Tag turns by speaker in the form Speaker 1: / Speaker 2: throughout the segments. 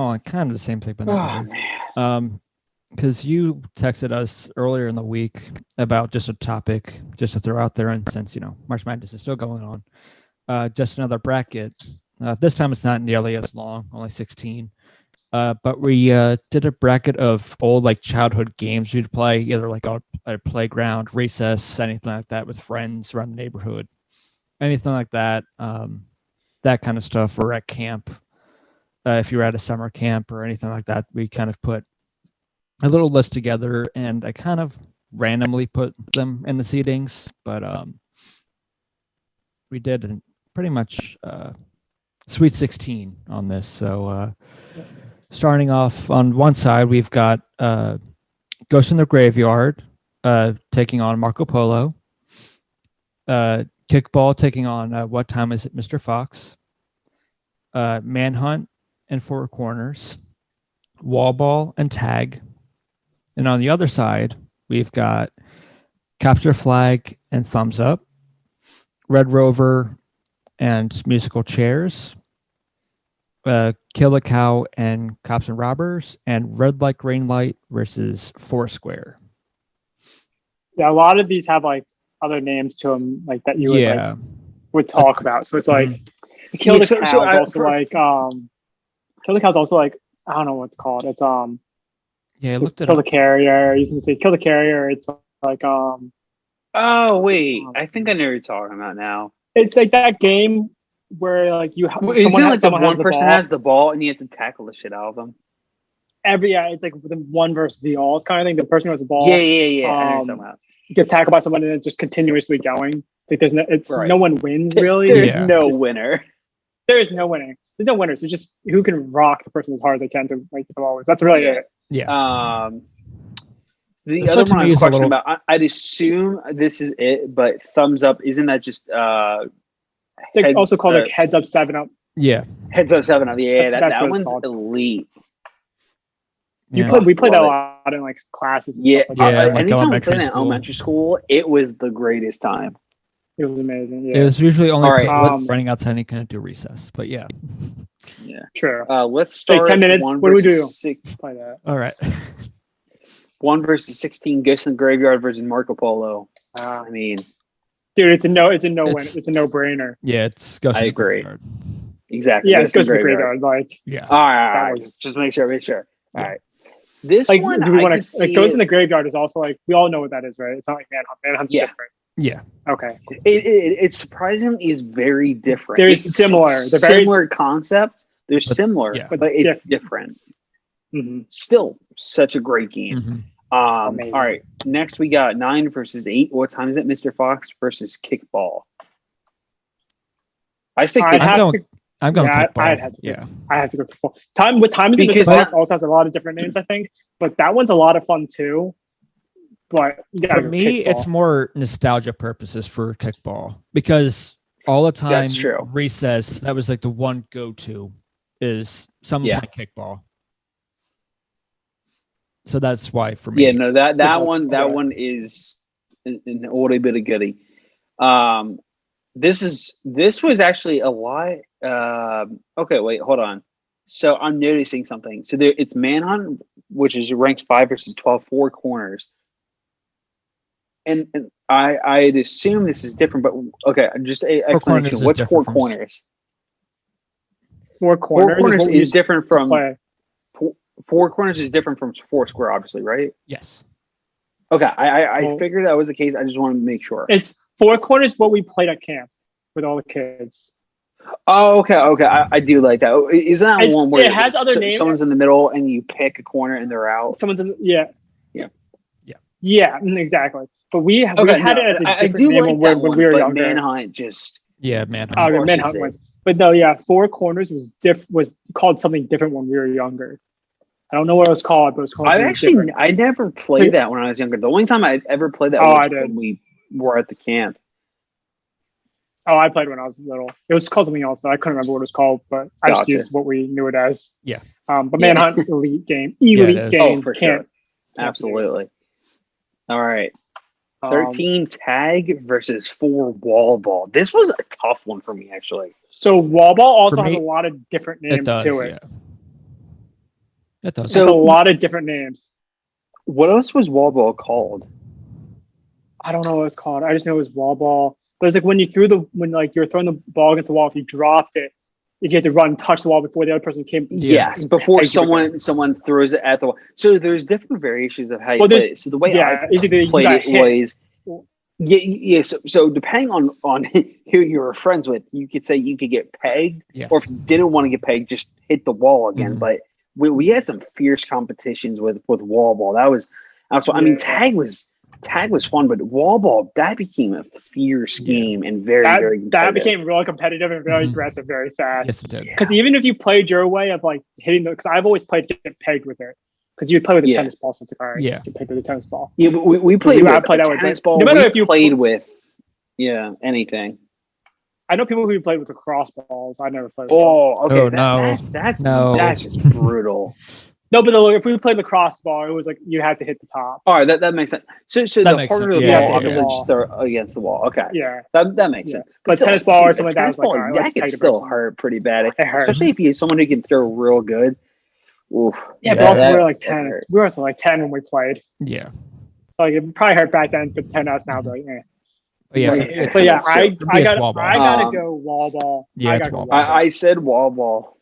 Speaker 1: Oh, kind of the same thing, but
Speaker 2: Oh
Speaker 1: not really.
Speaker 2: man.
Speaker 1: Because you texted us earlier in the week about just a topic just to throw out there, and since March Madness is still going on, just another bracket. This time it's not nearly as long, only 16. But we did a bracket of old like childhood games we'd play, either like on a playground, recess, anything like that with friends around the neighborhood, anything like that. That kind of stuff, or at camp. If you were at a summer camp or anything like that, we kind of put a little list together, and I kind of randomly put them in the seedings, but we did pretty much Sweet 16 on this. So starting off on one side, we've got Ghost in the Graveyard taking on Marco Polo. Kickball taking on What Time Is It, Mr. Fox? Manhunt and Four Corners. Wall Ball and Tag. And on the other side, we've got Capture Flag and Thumbs Up. Red Rover and Musical Chairs. Kill a Cow and Cops and Robbers, and Red Light Green Light versus Foursquare.
Speaker 3: Yeah, a lot of these have like other names to them, like that you would talk about. So it's like Kill the Cow is also like Kill the Cow is also like, I don't know what it's called. It's
Speaker 1: yeah, I looked it
Speaker 3: Kill
Speaker 1: up.
Speaker 3: the Carrier. You can say Kill the Carrier. It's like
Speaker 2: Oh wait, I think I know what you're talking about now.
Speaker 3: It's like that game where like
Speaker 2: someone like the one person has the ball and you have to tackle the shit out of them.
Speaker 3: It's like the one versus the all kind of thing. The person who has the ball,
Speaker 2: yeah. I know what you're talking about.
Speaker 3: Gets tackled by someone and it's just continuously going. It's like no one wins really.
Speaker 2: There's no winner.
Speaker 3: There is no winning. There's no winners. It's just who can rock the person as hard as they can to make the ball. That's really it.
Speaker 1: Yeah.
Speaker 2: The other one I'm questioning about, I'd assume this is it, but Thumbs Up, isn't that just
Speaker 3: it's also called like Heads Up 7 Up.
Speaker 1: Yeah.
Speaker 2: Heads Up 7 Up. Yeah, that one's elite.
Speaker 3: We played that a lot in like classes.
Speaker 2: Yeah.
Speaker 1: Like
Speaker 2: anytime we played in elementary school, it was the greatest time.
Speaker 3: It was amazing. Yeah.
Speaker 1: It was usually only running outside and couldn't do recess, but yeah.
Speaker 2: Yeah.
Speaker 3: True.
Speaker 2: Let's start
Speaker 3: 10 minutes. What do we do?
Speaker 1: Play that. All right.
Speaker 2: 1 versus 16, Ghost in the Graveyard versus Marco Polo. I mean,
Speaker 3: dude, it's a no-brainer.
Speaker 1: Yeah, it's Ghost in the Graveyard.
Speaker 2: Exactly.
Speaker 3: Yeah, it's Ghost in the Graveyard. Like,
Speaker 2: yeah. All right. Just make sure. All right. This
Speaker 3: like,
Speaker 2: one,
Speaker 3: do we want to? Like, Ghost in the Graveyard is also like we all know what that is, right? It's not like Manhunt. Manhunt's different.
Speaker 1: Yeah.
Speaker 3: Okay.
Speaker 2: It surprisingly is very different.
Speaker 3: It's similar.
Speaker 2: They're very similar concept. They're similar, but it's different.
Speaker 3: Mm-hmm.
Speaker 2: Still, such a great game. All right, next we got 9 versus 8. What Time Is It, Mr. Fox versus Kickball? I say Kickball.
Speaker 1: I'm going Kickball.
Speaker 3: I have to go Kickball. Time Is It, Mr. Fox also has a lot of different names, I think, but that one's a lot of fun too. But
Speaker 1: for me, it's more nostalgia purposes for Kickball because all the time recess, that was like the one go-to is someone playing Kickball. So that's why for me.
Speaker 2: Yeah, no, that one is an oldie bit of goodie. This was actually a lot. Okay, wait, hold on. So I'm noticing something. So it's Manhunt, which is ranked 5 versus 12, 4 corners. And I'd assume this is different, but okay, just a explanation. What's 4 corners?
Speaker 3: 4 corners.
Speaker 2: 4 corners is different from 4 corners is different from 4 square, obviously, right?
Speaker 1: Yes.
Speaker 2: Okay, I figured that was the case. I just want to make sure.
Speaker 3: It's 4 corners. What we played at camp with all the kids.
Speaker 2: Oh, okay. I do like that. Isn't that one where
Speaker 3: it has other names?
Speaker 2: Someone's in the middle and you pick a corner and they're out.
Speaker 3: Someone's in yeah, exactly. But we had it as a different name when we were younger.
Speaker 2: Manhunt
Speaker 1: Manhunt.
Speaker 3: Manhunt wins. But no, 4 corners was called something different when we were younger. I don't know what it was called, but it was called.
Speaker 2: I never played that when I was younger. The only time I ever played that was when we were at the camp.
Speaker 3: Oh, I played when I was little. It was called something else. I couldn't remember what it was called, but I just used what we knew it as.
Speaker 1: Yeah.
Speaker 3: But Manhunt, elite game. Game.
Speaker 2: For sure. Absolutely. All right. 13 Tag versus 4 Wall Ball. This was a tough one for me, actually.
Speaker 3: So Wall Ball also has a lot of different names to it.
Speaker 1: That does.
Speaker 3: So, it's a lot of different names.
Speaker 2: What else was wall ball called?
Speaker 3: I don't know what it's called. I just know it was wall ball. But it's like when you're throwing the ball against the wall, if you dropped it, if you had to run, touch the wall before the other person came.
Speaker 2: Yes, before someone throws it at the wall. So there's different variations of how you play it. So the way I played it was, So depending on who you were friends with, you could say you could get pegged, or if you didn't want to get pegged, just hit the wall again. But we had some fierce competitions with wall ball. That was fun. I mean, tag was fun, but wall ball, that became a fierce game and very competitive.
Speaker 3: That became really competitive and very aggressive very fast.
Speaker 1: Yes, it did.
Speaker 3: Because even if you played your way of like hitting because I've always played to get pegged with it. Because you play with a tennis ball, so it's like, all right, just get pegged with a tennis ball.
Speaker 2: Yeah, but we played with a tennis ball. No matter if you played with anything.
Speaker 3: I know people who played with lacrosse balls. I never played with
Speaker 2: that's just brutal.
Speaker 3: No, but if we played lacrosse ball, it was like you had to hit the top.
Speaker 2: All right, that makes sense. So the harder the ball, obviously, just throw against the wall. Okay, that makes sense.
Speaker 3: But still, tennis ball or something like that,
Speaker 2: that can still hurt pretty bad, especially if you're someone who can throw real good. Oof.
Speaker 3: Yeah, but also we were like 10. We were also like 10 when we played.
Speaker 1: Yeah.
Speaker 3: So like it probably hurt back then, but 10 us now, but eh.
Speaker 1: I
Speaker 3: gotta go wall ball.
Speaker 1: Yeah, it's wall ball.
Speaker 2: I said wall ball.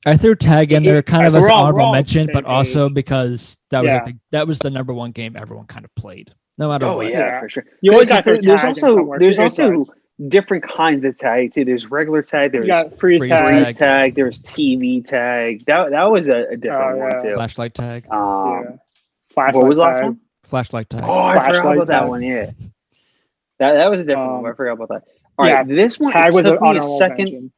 Speaker 1: I threw tag in there kind of as an honorable mention, but also because that was the number one game everyone kind of played, no matter what.
Speaker 2: Yeah, for sure.
Speaker 3: You always got
Speaker 2: there's also different kinds of tag too. There's regular tag. There's freeze tag. There's TV tag. That was a different one too.
Speaker 1: Flashlight tag.
Speaker 2: What was the last one?
Speaker 1: Flashlight tag.
Speaker 2: Oh, I forgot about that one. Yeah, that was a different one. I forgot about that. All right, this one
Speaker 3: tag
Speaker 2: took me a second.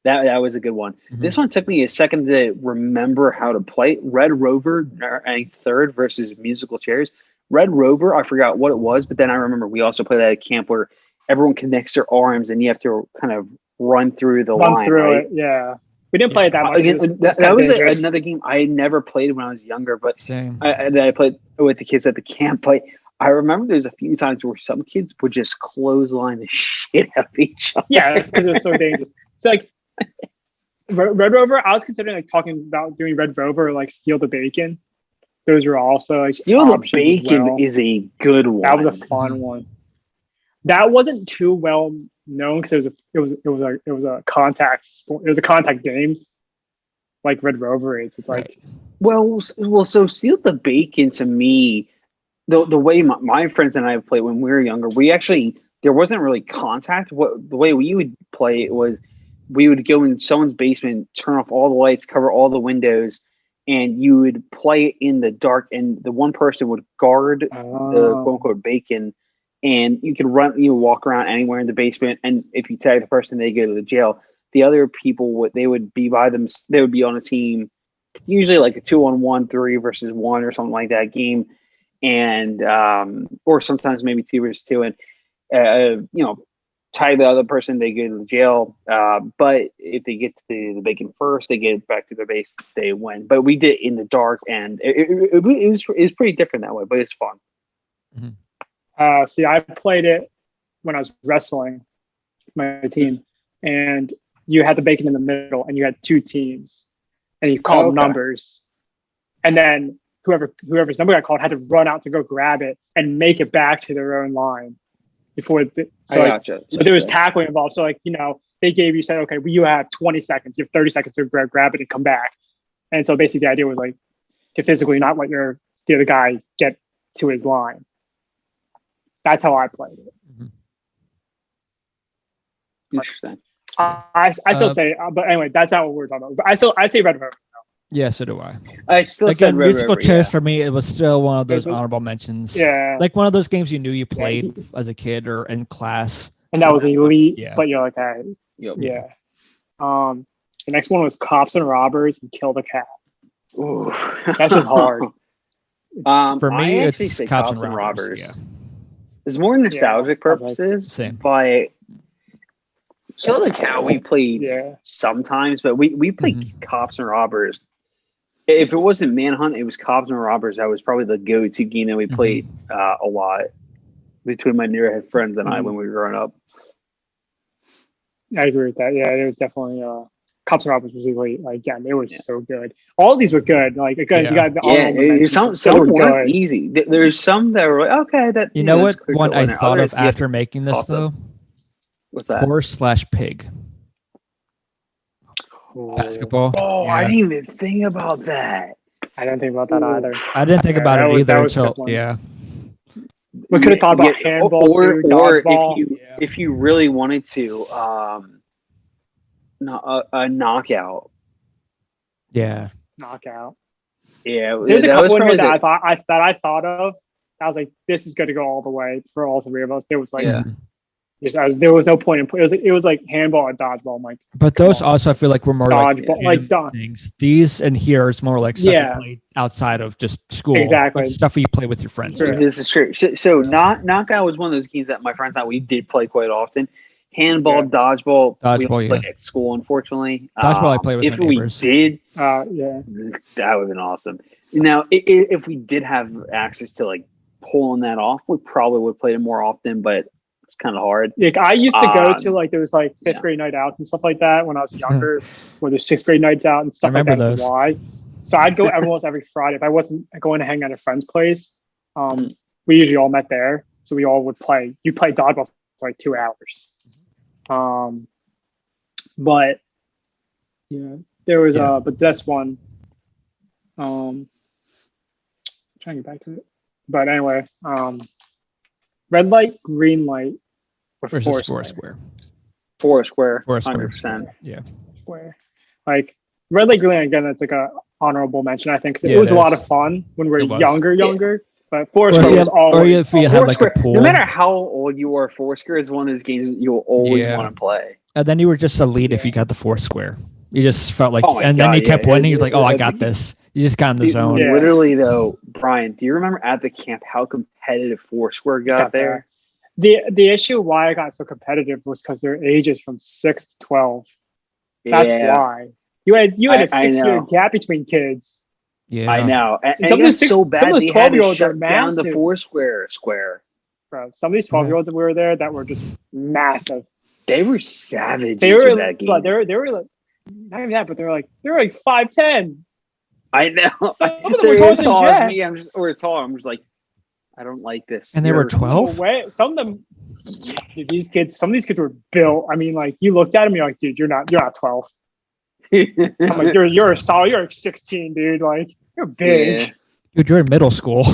Speaker 2: That was a good one. This one took me a second to remember how to play. Red Rover and third versus musical chairs. Red Rover, I forgot what it was, but then I remember we also played that at camp where everyone connects their arms and you have to kind of run through the line.
Speaker 3: It, yeah. We didn't play it that much.
Speaker 2: Again, that was another game I had never played when I was younger, but I played with the kids at the camp. But I remember there's a few times where some kids would just clothesline the shit out of each other.
Speaker 3: Yeah, that's because it's so dangerous. It's like Red Rover, I was considering like talking about doing Red Rover or like Steal the Bacon. Those are also like
Speaker 2: Steal the Bacon is a good one.
Speaker 3: That was a fun one. That wasn't too well known because it was a contact game like Red Rover is. It's like
Speaker 2: so Steal the Bacon to me, the way my friends and I played when we were younger, there wasn't really contact. The way we would play it was we would go in someone's basement, turn off all the lights, cover all the windows, and you would play in the dark, and the one person would guard the quote unquote bacon, and you could walk around anywhere in the basement, and if you tag the person, they go to the jail. The other people they would be on a team, usually like a 2-on-1, 3 versus 1 or something like that game, and or sometimes maybe 2 versus 2, and tag the other person, they go to the jail. But if they get to the bacon first, they get back to their base, they win. But we did it in the dark, and it was pretty different that way, but it's fun.
Speaker 3: See, I played it when I was wrestling my team, and you had the bacon in the middle, and you had 2 teams, and you called numbers, and then whoever's number got called had to run out to go grab it and make it back to their own line. So there was tackling involved. So they said, okay, you have 20 seconds. You have 30 seconds to grab it and come back. And so basically the idea was like to physically not let the other guy get to his line. That's how I played it.
Speaker 2: Interesting.
Speaker 3: I still say, but anyway, that's not what we're talking about. But I say Red Rover.
Speaker 1: Yeah, so do I.
Speaker 2: I still said Red
Speaker 1: musical
Speaker 2: Rover,
Speaker 1: chairs for me, it was still one of those honorable mentions.
Speaker 3: Yeah.
Speaker 1: Like one of those games you knew you played as a kid or in class.
Speaker 3: And that was elite,
Speaker 1: Yeah.
Speaker 3: but you're like, yeah. The next one was Cops and Robbers and Kill the Cat.
Speaker 2: Ooh.
Speaker 3: That's just hard.
Speaker 1: For me, it's
Speaker 2: Cops and Robbers. Yeah. It's more nostalgic purposes,
Speaker 1: Same.
Speaker 2: but Kill the Cat we played sometimes, but we played Cops and Robbers. If it wasn't Manhunt, it was Cops and Robbers. That was probably the go-to game that we played a lot between my neighborhood friends and I when we were growing up.
Speaker 3: I agree with that. Yeah, it was definitely Cops and Robbers was really like again, they were so good. All of these were good. Like again, you got the
Speaker 2: some weren't easy. There's some that were like, okay, that
Speaker 1: you know what one I thought of after making this though?
Speaker 2: What's that?
Speaker 1: Horse/pig. Basketball.
Speaker 2: Oh, I didn't even think about that.
Speaker 3: I didn't think about that either.
Speaker 1: I didn't think about it either until
Speaker 3: We could have thought about handball or
Speaker 2: if you really wanted to, a knockout.
Speaker 1: Yeah.
Speaker 3: Knockout.
Speaker 2: Yeah.
Speaker 3: There's a couple in here that I thought of. I was like, this is going to go all the way for all three of us. There was like, there was no point in it was like handball and dodgeball. I'm like,
Speaker 1: but those also I feel like were more
Speaker 3: dodgeball,
Speaker 1: like things. These and here is more like stuff you play outside of just school.
Speaker 3: Exactly.
Speaker 1: Like stuff you play with your friends.
Speaker 2: True. This is true. So knockout was one of those games that my friends and I we did play quite often. Handball, dodgeball, we played at school. Unfortunately,
Speaker 1: dodgeball I played with
Speaker 2: if
Speaker 1: my neighbors.
Speaker 2: We did, that would have been awesome. Now, if we did have access to like pulling that off, we probably would play it more often. But it's kind of hard.
Speaker 3: Like I used to go to like there was like fifth grade night outs and stuff like that when I was younger, where there's sixth grade nights out and stuff like that.
Speaker 1: Those.
Speaker 3: Why? So I'd go every Friday if I wasn't going to hang out at a friend's place. We usually all met there, so we all would play. You play dodgeball for like 2 hours. But there was but that's one. Trying to get back to it, but anyway, red light, green light,
Speaker 1: versus Foursquare.
Speaker 2: Foursquare, 100%.
Speaker 1: Yeah,
Speaker 3: Square. Like red light, green light again. That's like a honorable mention. I think it was a lot of fun when we were younger. But Foursquare was always.
Speaker 1: Or if you had like a pool.
Speaker 2: No matter how old you are, Foursquare is one of those games that you'll always want to play.
Speaker 1: And then you were just elite if you got the Foursquare. You just felt like, then you kept winning. You're like, oh, I got this. You just got in the zone.
Speaker 2: Yeah. Literally, though, Brian, do you remember at the camp how competitive Foursquare got there?
Speaker 3: The issue why I got so competitive was because their ages from 6 to 12. That's why you had a 6-year gap between kids.
Speaker 2: Yeah, I know. And some of those so bad. Some of those 12-year-olds are down the Foursquare square.
Speaker 3: Bro, some of these 12-year-olds that were there that were just massive.
Speaker 2: They were savage.
Speaker 3: They were that game. They were like not even that, but they were like 5'10".
Speaker 2: I know.
Speaker 3: Some of them were taller than
Speaker 2: me. I'm just like, I don't like this.
Speaker 1: And they were 12.
Speaker 3: Some of them. Dude, some of these kids were built. I mean, like you looked at them, you're like, dude, you're not 12. I'm like, you're a solid. You're like 16, dude. Like you're big.
Speaker 1: Yeah. Dude, you're in middle school.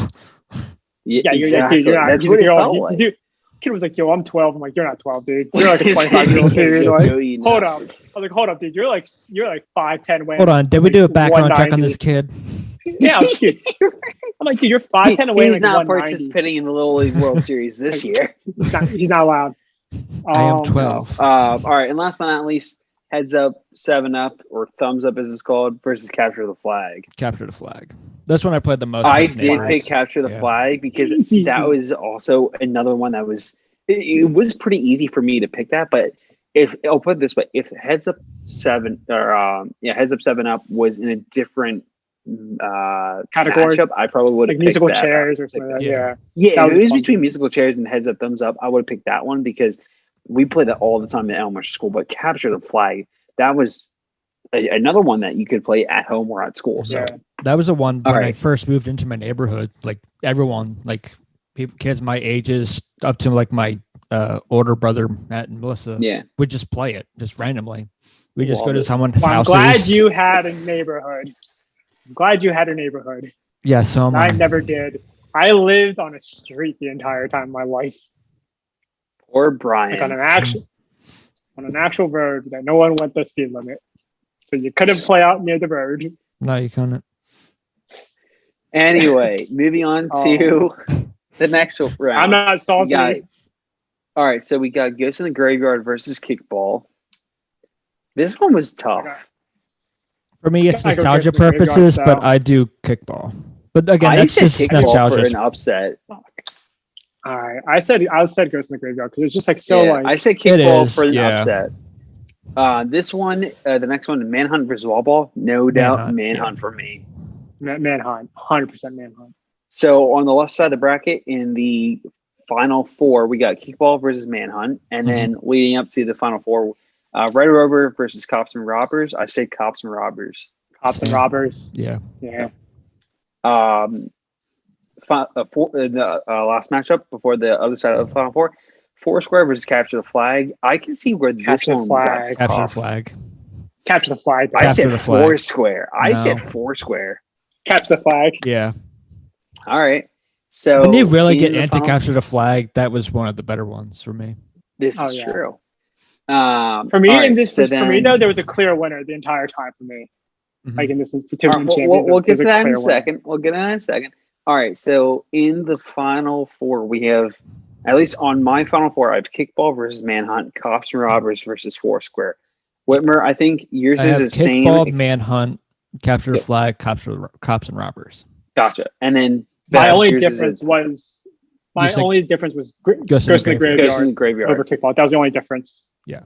Speaker 2: Yeah, exactly.
Speaker 3: You're not.
Speaker 2: That's what it felt like.
Speaker 3: Dude, kid was like, yo, I'm 12. I'm like, you're not 12, dude. You're like a 25-year-old dude. Like, hold up. I was like, hold up, dude. You're like 5'10".
Speaker 1: Hold on. Did we do a background check on this kid?
Speaker 3: Yeah, I'm like, dude, you're 5'10" away.
Speaker 2: He's not participating in the Little League World Series this year.
Speaker 3: He's not allowed.
Speaker 1: I am 12.
Speaker 2: All right, and last but not least, heads up, 7-up, or thumbs up as it's called, versus Capture the Flag.
Speaker 1: Capture the Flag. That's when I played the most.
Speaker 2: I did pick Capture the Flag because that was also another one that was. It was pretty easy for me to pick that, but if I'll put it this way, if Heads Up 7-up was in a different
Speaker 3: category,
Speaker 2: matchup, I probably would have picked
Speaker 3: musical
Speaker 2: that
Speaker 3: chairs or something. Like that.
Speaker 2: Yeah. It was between musical chairs and Heads Up, Thumbs Up. I would have picked that one because we played that all the time in elementary school. But Capture the Flag, that was another one that you could play at home or at school. So
Speaker 1: that was the one when I first moved into my neighborhood. Like everyone, like kids my ages up to like my older brother Matt and Melissa, would just play it just randomly. We just go to someone's house.
Speaker 3: I'm glad you had a neighborhood.
Speaker 1: Yeah, so
Speaker 3: I never did. I lived on a street the entire time of my life.
Speaker 2: Poor Brian.
Speaker 3: Like on an actual road that no one went the speed limit. So you couldn't play out near the road.
Speaker 1: No, you couldn't.
Speaker 2: Anyway, moving on to the next round.
Speaker 3: I'm not salty.
Speaker 2: All right, so we got Ghost in the Graveyard versus Kickball. This one was tough.
Speaker 1: For me, it's nostalgia purposes, but I do Kickball. But again, that's just nostalgia.
Speaker 2: For an upset.
Speaker 3: All right, I said Ghost in the Graveyard because it's just like so like.
Speaker 2: I said Kickball for an upset. This one, the next one, Manhunt versus Wall Ball. No doubt, Manhunt for me.
Speaker 3: Manhunt, 100% Manhunt.
Speaker 2: So on the left side of the bracket, in the final four, we got Kickball versus Manhunt, and then leading up to the final four, Red Rover versus Cops and Robbers. I say Cops and Robbers.
Speaker 3: Cops and Robbers.
Speaker 1: Yeah.
Speaker 3: Yeah.
Speaker 2: The last matchup before the other side of the Final Four. Foursquare versus Capture the Flag. I can see where this one got
Speaker 1: Capture the Flag.
Speaker 3: Capture the Flag.
Speaker 2: I said Foursquare. I said Foursquare.
Speaker 3: Capture the Flag.
Speaker 1: Yeah.
Speaker 2: All right. So
Speaker 1: when you really get into Capture the Flag, that was one of the better ones for me.
Speaker 2: This is true.
Speaker 3: For me, for me though, there was a clear winner the entire time for me.
Speaker 1: Mm-hmm.
Speaker 3: Like in this
Speaker 2: we'll get to that in a second. We'll get to that in a second. All right. So in the Final Four, we have, at least on my Final Four, I have Kickball versus Manhunt, Cops and Robbers versus Foursquare. Whitmer, I think yours is the same.
Speaker 1: Kickball, Manhunt, Capture the Flag, Cops and Robbers.
Speaker 2: Gotcha. And then
Speaker 3: my only difference was Ghost in the Graveyard over Kickball. That was the only difference.
Speaker 1: Yeah.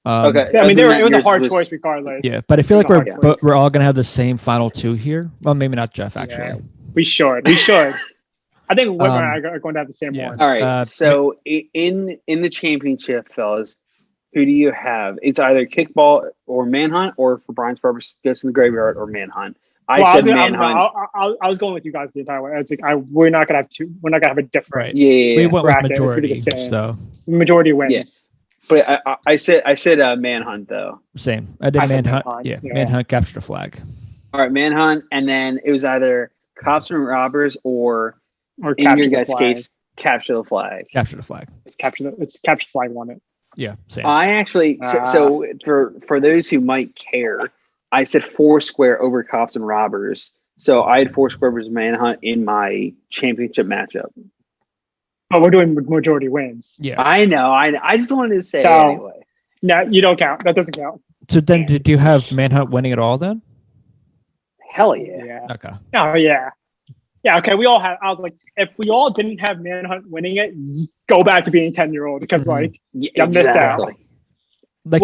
Speaker 2: Okay.
Speaker 3: I mean, it was a hard choice regardless.
Speaker 1: Yeah, but I feel like we're all gonna have the same final two here. Well, maybe not Jeff actually.
Speaker 3: Yeah, we should. I think Whitmer and I are going to have the same one.
Speaker 2: All right. So in the championship, fellas, who do you have? It's either Kickball or Manhunt, or for Brian's purpose, Ghost in the Graveyard or Manhunt. I said Manhunt.
Speaker 3: I was going with you guys the entire way. It's like we're not gonna have two. We're not gonna have a different.
Speaker 1: Right. Yeah. We went with majority.
Speaker 3: So majority wins.
Speaker 2: Yeah. But I said Manhunt though.
Speaker 1: Same. I did Manhunt. Manhunt, Capture the Flag.
Speaker 2: All right, Manhunt, and then it was either Cops and Robbers or in your guys' case, Capture the Flag.
Speaker 1: Capture the Flag.
Speaker 3: It's Capture the Flag won it.
Speaker 1: Yeah, same.
Speaker 2: I actually so for those who might care, I said Foursquare over Cops and Robbers. So I had Foursquare versus Manhunt in my championship matchup.
Speaker 3: But we're doing majority wins.
Speaker 1: Yeah,
Speaker 2: I know. I just wanted to say anyway.
Speaker 3: No, you don't count. That doesn't count.
Speaker 1: So then, did you have Manhunt winning it all then?
Speaker 2: Hell yeah.
Speaker 1: Okay.
Speaker 3: Oh yeah. Yeah. Okay. We all had. I was like, if we all didn't have Manhunt winning it, go back to being 10-year-old because you missed out.
Speaker 1: Like,